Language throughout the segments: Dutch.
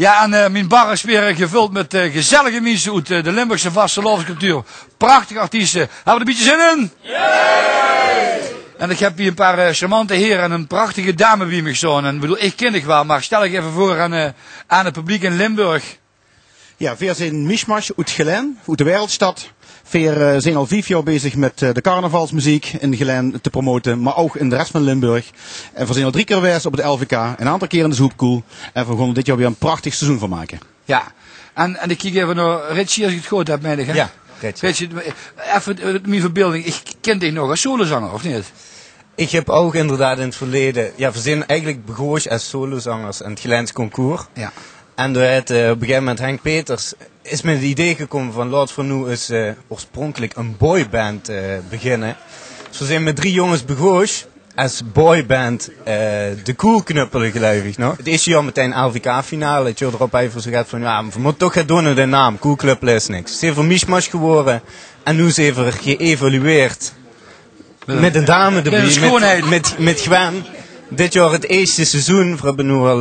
Ja, en mijn bar is weer gevuld met gezellige mensen uit de Limburgse vastelovenscultuur. Prachtige artiesten. Hebben we er een beetje zin in? Yeah! En ik heb hier een paar charmante heren en een prachtige dame bij me zo. En bedoel, ik ken het wel, maar stel ik even voor aan het publiek in Limburg. Ja, we zijn Mischmasch uit Geleen, uit de wereldstad. We zijn al 5 jaar bezig met de carnavalsmuziek in Geleen te promoten, maar ook in de rest van Limburg. En we zijn al 3 keer geweest op het LVK, een aantal keer in de Zoepkoel. En we gaan dit jaar weer een prachtig seizoen van maken. Ja, en ik kijk even naar Ritchie als ik het gehoord heb, meen ik, hè? Ja, Ritchie, even mijn verbeelding, ik ken dich nog als solozanger, of niet? Ik heb ook inderdaad in het verleden, ja, we zijn eigenlijk begonnen als solozangers in het Geleens concours. Ja. En door het op een gegeven moment Henk Peters is me het idee gekomen van laten we nu eens oorspronkelijk een boyband beginnen. Dus we zijn met 3 jongens begonnen als boyband de Koelknuppelen, geloof ik nog. Het eerste jaar meteen LVK-finale, het jaar erop even gezegd van ja, we moeten toch gaan doen in de naam, Koelknuppelen is niks. Het is even Mischmasch geworden en nu is even geëvolueerd. Met een dame erbij, met Gwen. Dit jaar het eerste seizoen, we hebben nu al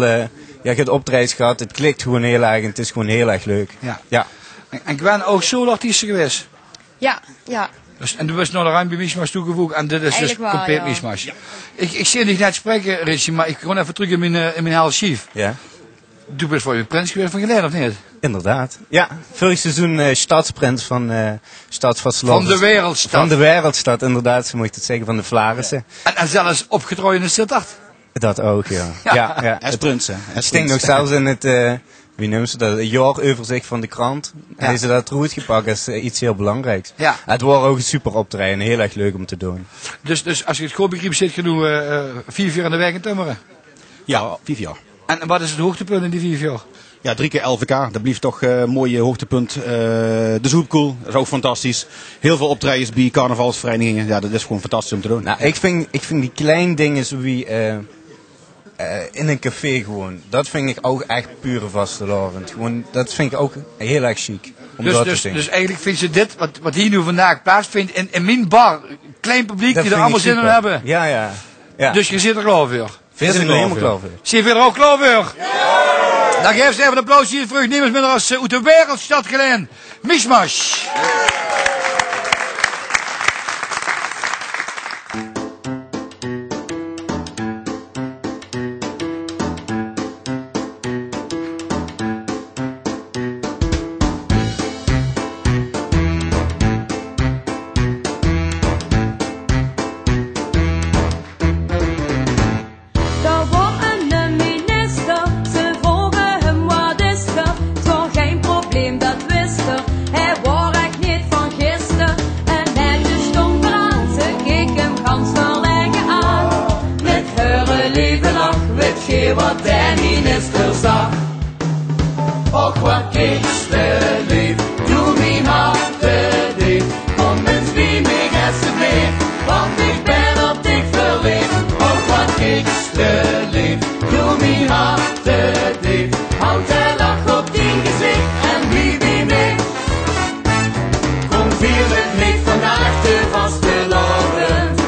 het optredens gehad, het klikt gewoon heel erg en het is gewoon heel erg leuk. Ja. En Gwen ook solo-artiest geweest? Ja. Dus, en du bent nog ruim bij Mischmasch toegevoegd en dit is eigenlijk dus compleet ja. Mischmasch. Ja. Ik zie dich net spreken, Ritchie, maar ik ga even terug in mijn archief. Ja. Du bent voor je prins geweest van Geleen, of niet? Inderdaad. Ja, vorig seizoen stadsprins van Stad van Sloven. Van de wereldstad. Van de wereldstad, inderdaad. Zo moet je het zeggen, van de Vlarense. En zelfs opgetrooid in de Sittard. Dat ook, ja. Ja. Als prins, hè. Het stinkt nog zelfs in het, wie noemt ze dat, jaaroverzicht van de krant. En is dat goed gepakt als iets heel belangrijks. Ja. Het was ook een super optreden, heel erg leuk om te doen. Dus als je het goed begreep, zit je nu 4 jaar in de weg in Tummeren? Ja, 5 jaar. En wat is het hoogtepunt in die 4 jaar? Ja, 3 keer LVK, dat blijft toch een mooie hoogtepunt. De Zoepkoel, dat is ook fantastisch. Heel veel optredens bij carnavalsverenigingen, ja, dat is gewoon fantastisch om te doen. Nou, ik vind die kleine dingen zo wie in een café gewoon, dat vind ik ook echt pure vastelavond. Gewoon, dat vind ik ook heel erg chic. Dus eigenlijk vind je dit, wat hier nu vandaag plaatsvindt, in mijn bar, klein publiek dat die er allemaal zin in hebben. Ja. Dus je zit er klaar voor. Vind je er helemaal klaar voor? Zie je er ook klaar voor? Ja! Dan geef ze even een applaus hier voor nemers met als uit de wereldstad Geleen. Mischmasch. Wat de minister zag, ook wat gisteren lief, doe mijn hart dicht, kom eens bij mij alsjeblieft, want ik ben op dich verliefd. Ook wat gisteren lief, doe mijn hart dicht, houd de lach op die gezicht en blijf bij mij. Kom vier met mij vandaag de vastelavond,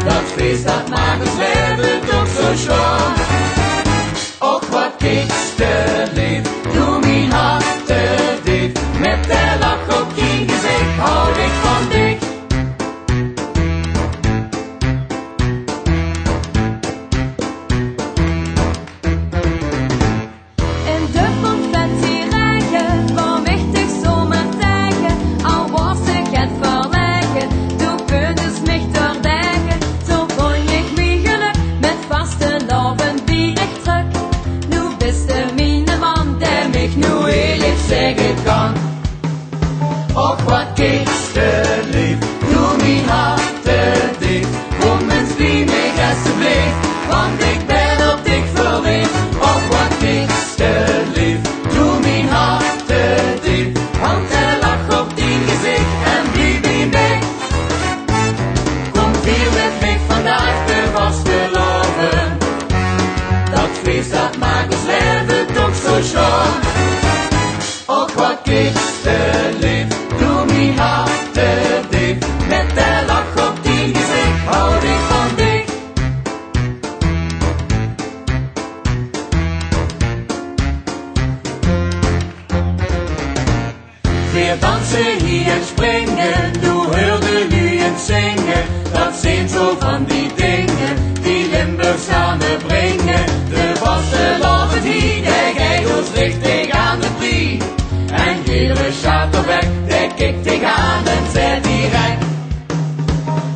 dat feest dat maakt ons leven toch zo schoon. Ook wat gisteren lief, doe mijn hart dicht, met de lach op je gezicht, hou ik van dich. In de confetti-regen, waar wichtig zomaar tegen, al was ik het verlegen, du könntest mich doordenken, zo kon ik mijn geluk met vastelavond bij dich terug. Nu bist du mijn man, der mich nu heel lief zeggen kan. Ook wat gisteren lief, doe mijn hart dicht, kom eens bij mij alsjeblieft, want ik ben op dich verliefd. Ook wat gisteren lief, doe mijn hart dicht, want de lach op die gezicht en blijf bij mij. Kom vier met mij vandaag de vastelavond, dat feest dat maakt ons leven toch zo schoon. Ook wat gisteren lief, doe mijn hart weer dansen hier en springen, doe hoorde nu eens zingen. Dat zijn zo van die dingen die Limburg samenbrengen. De vastelavond hier, daar gij ons richting aan de prie. En Gere Schaterbeck, daar kikt ik aan en zet direct.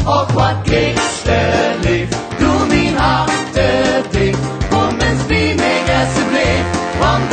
Och wat kikste lief, doe mijn hart te dicht. Kom eens bij mij alsjeblieft, want